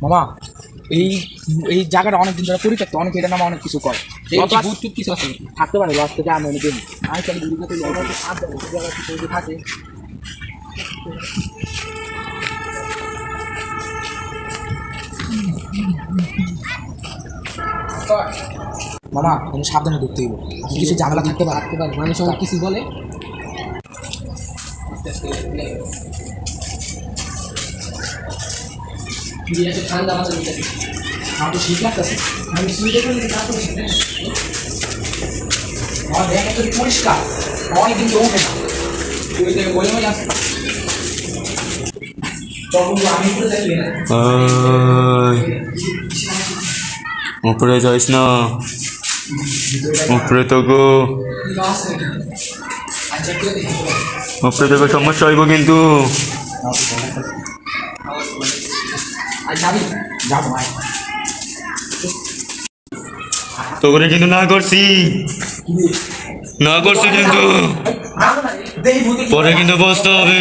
মামা এই এই জায়গাটা অনেকদিন ধরে পরিত্যক্ত, অনেক এটা নামা অনেক কিছু করে কিছু আছে থাকতে পারে লাস্ট থেকে আমি অনেক আমি চাই থাকে। মামা আমি সাবধানে ঢুকতে দিব, কিছু ঝামেলা থাকতে পারে মানুষ অনেক কিছু বলে। ঠান্ডা আমার তো শীত লাগতেছে, আমি আমার দেখা যদি পরিষ্কার অনেকদিন কেউ ওঠে না বলে মনে আসে আমি করে দেখি না। উপরে যাইস না, উপরে তো গো উপরে তো সমস্যা হইব কিন্তু। তোকে কিন্তু না করছি কিন্তু পরে কিন্তু বসতে হবে।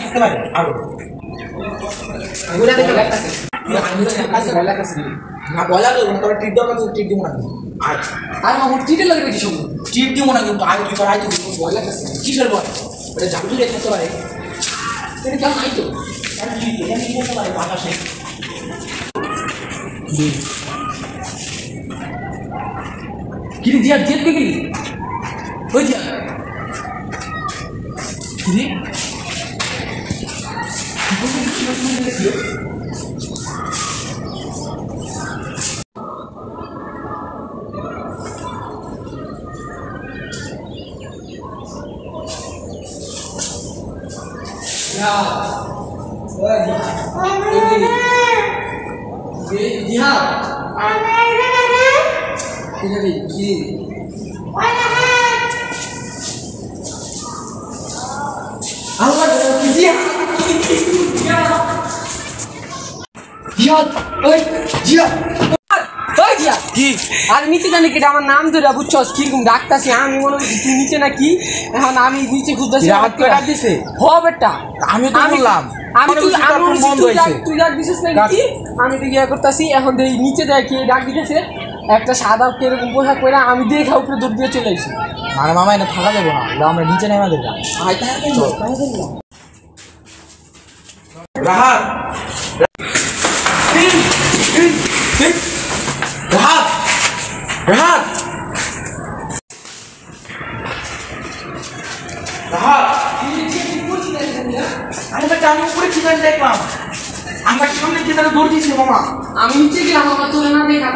থাকতে পারে আরো ট্রিট দেওয়া ট্রিট দিব না। আচ্ছা আমি আমার ট্রিটের লাগে বেশি সময় ট্রিট দিব না কিন্তু আগে তুই আইতো ভয় লাগতেছে কিসের ভয় এটা জাদু দিয়ে থাকতে পারে এটা কেমন আইতো বাতাসে কিরে জিয়া জেদ কে গেলি ওই জিয়া কিরে আর নিচে জানি কি আমার নাম ধরে বুঝছস কিরকম ডাকতাছি আমি মনে করছি তুই নিচে নাকি এখন আমি নিচে খুঁজতেছি দিছে হ বেটা আমি তো বললাম আমি তুই ডাক দিছিস নাকি আমি তো ইয়ে করতেছি এখন নিচে যাই কি ডাক দিতেছে একটা সাদা কিরকম পোশাক পরে আমি দেখা উপরে দৌড় দিয়ে চলে আসি। মানে মামা এটা থাকা যাবো না, আমরা নিচে নেমে দেবো। রাহাত রাহাত রাহাত রাহাত আমি উপরে কি জানি দেখলাম আমার সামনে কি তারা দৌড় দিয়েছিল মামা। আমি নিচে গেলাম আমার তোলে না দেখা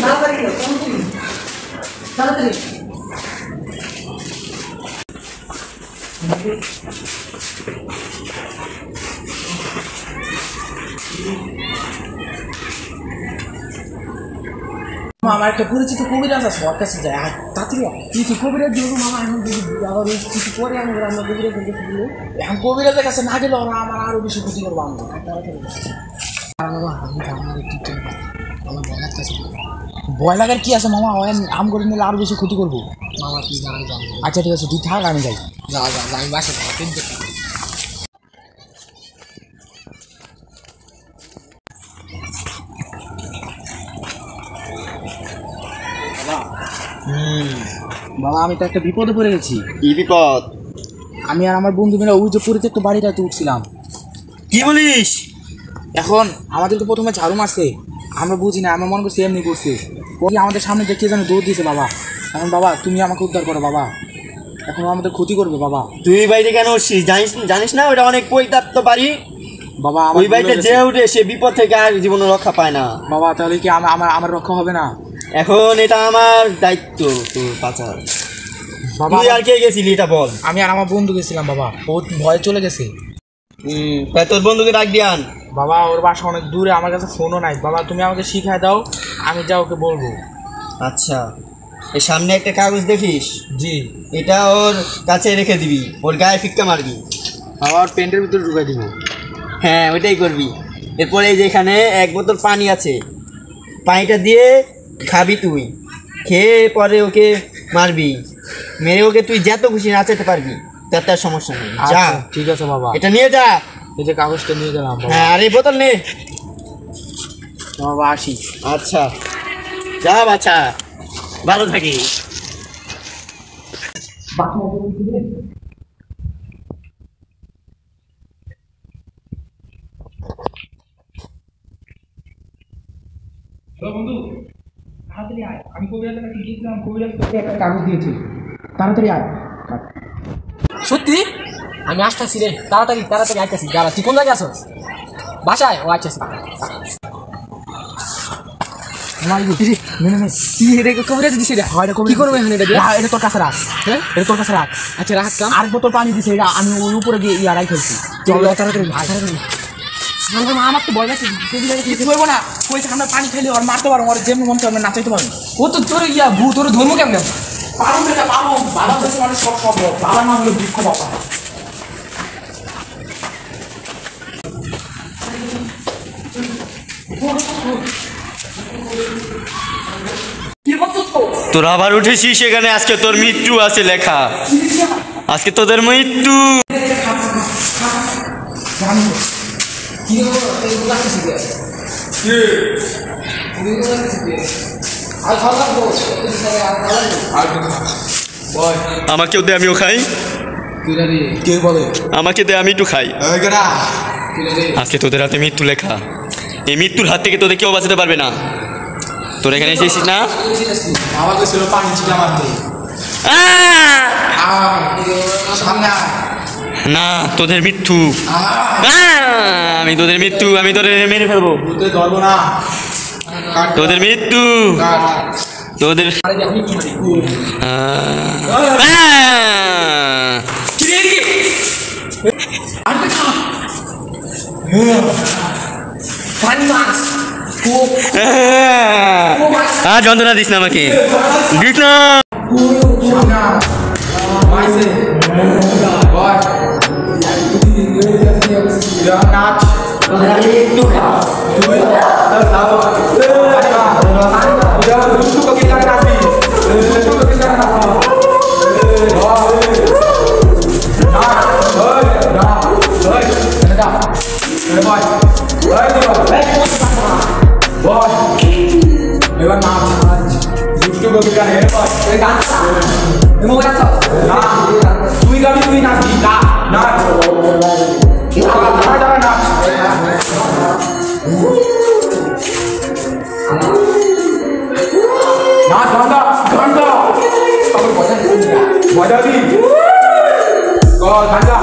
তাড়াতাড়ি তাড়াতাড়ি আমার একটা পরিচিত কবিরাজ আছে ওর কাছে যায় আর তাড়াতাড়ি কিছু কবিরাজ দিব মামা। এখন যদি আবার কিছু পরে আমি আমরা কবিরাজ এখন কবিরাজের কাছে না গেলে ওরা আমার আরো বেশি ক্ষতি করবো। আমরা ভয় লাগার কি আছে মামা, আম করে নিলে আরো বেশি ক্ষতি করবো মামা। তুই জানি জানি আচ্ছা ঠিক আছে তুই থাক আমি যাই। যা যা আমি বাসে বাবা আমি তো একটা বিপদে পড়ে গেছি। কি বিপদ? আমি আর আমার বন্ধু মিলে ওই যে পরিত্যক্ত বাড়িটাতে উঠছিলাম। কি বলিস? এখন আমাদের তো প্রথমে ঝাড়ু মারছে, আমরা বুঝি না, আমরা মনে করছি এমনি করছি। ওই আমাদের সামনে দেখিয়ে যেন দৌড় দিয়েছে বাবা। এখন বাবা তুমি আমাকে উদ্ধার করো বাবা। এখন আমাদের ক্ষতি করবে বাবা। তুই বাড়িতে কেন উঠছিস? জানিস না ওটা অনেক পরিত্যক্ত বাড়ি বাবা। ওই বাড়িতে যে উঠে সে বিপদ থেকে আর জীবনে রক্ষা পায় না বাবা। তাহলে কি আমার রক্ষা হবে না? এখন এটা আমার দায়িত্ব তোর বাঁচার। বাবা তুই আর কে গেছিলি এটা বল। আমি আর আমার বন্ধু গেছিলাম বাবা, বহুত ভয় চলে গেছে। তাই তোর বন্ধুকে ডাক দিয়ান। বাবা ওর বাসা অনেক দূরে, আমার কাছে ফোনও নাই বাবা, তুমি আমাকে শিখায় দাও, আমি যা ওকে বলবো। আচ্ছা, এর সামনে একটা কাগজ দেখিস? জি। এটা ওর কাছে রেখে দিবি, ওর গায়ে ফিক্কা মারবি। বাবা ওর প্যান্টের ভিতরে ঢুকাই দিব। হ্যাঁ ওইটাই করবি। এরপরে এই যে এখানে 1 বোতল পানি আছে, পানিটা দিয়ে খাবি তুই, খেয়ে পরে ওকে মারবি, মেরে ওকে তুই যত খুশি নাচাতে পারবি, তার সমস্যা নেই। যা। ঠিক আছে বাবা। এটা নিয়ে যা। এই যে কাগজটা নিয়ে গেলাম। হ্যাঁ আর এই বোতল নে বাবা। আসি। আচ্ছা যা বাচ্চা, ভালো থাকিস। বন্ধু তাড়াতাড়ি আয়, আমি কবিরাজের কাছে গিয়েছিলাম, কবিরাজ তোকে একটা কাগজ দিয়েছি, তাড়াতাড়ি আয়। সত্যি? আমি আসতেছি রে, তাড়াতাড়ি তাড়াতাড়ি আইতেছি। দাঁড়া, তুই কোন জায়গায় আছো? বাসায়? ও আচ্ছা। কি করবো এখানে? এটা তোর কাছে রাখ। হ্যাঁ এটা তোর কাছে রাখ। আচ্ছা রাখলাম। আর বোতল পানি দিছে, এটা আমি ওই উপরে গিয়ে ইয়ারাই খেলছি। চল তাড়াতাড়ি তাড়াতাড়ি। আমার তো ভয় লাগছে, কিছু হইব না। কইছে আমরা পানি খাইলে আর মারতে পারবো, আর যেমন মন চাই নাচাইতে পারবো। ও তো তোর ইয়া ভূ, তোর ধর্ম কেমন? পারো বেটা পারো, বাবা দেশে মানুষ সব সম্ভব, বাবা না হলে বৃক্ষ বাবা। তোরা আবার উঠেছিস সেখানে, আজকে তোর মৃত্যু আছে লেখা, আজকে তোদের মৃত্যু। আমাকেও দে, আমিও খাই। আমাকে দে, আমি একটু খাই। আজকে তোদের হাতে মৃত্যু লেখা, এই মৃত্যুর হাত থেকে তোদের কেউ বাঁচাতে পারবে না। তোর এখানে এসেছিস না? না, তোদের মৃত্যু। আমি তোদের মৃত্যু, আমি তোদের মেরে ফেলবো। তোদের মৃত্যু, তোদের যন্ত্রণা দিস না আমাকে, দিস না। তুই গাবি, তুই নাচবি, নাচ নাচ ঘন্টা ঘন্টা বাজাবি। ঘন্টা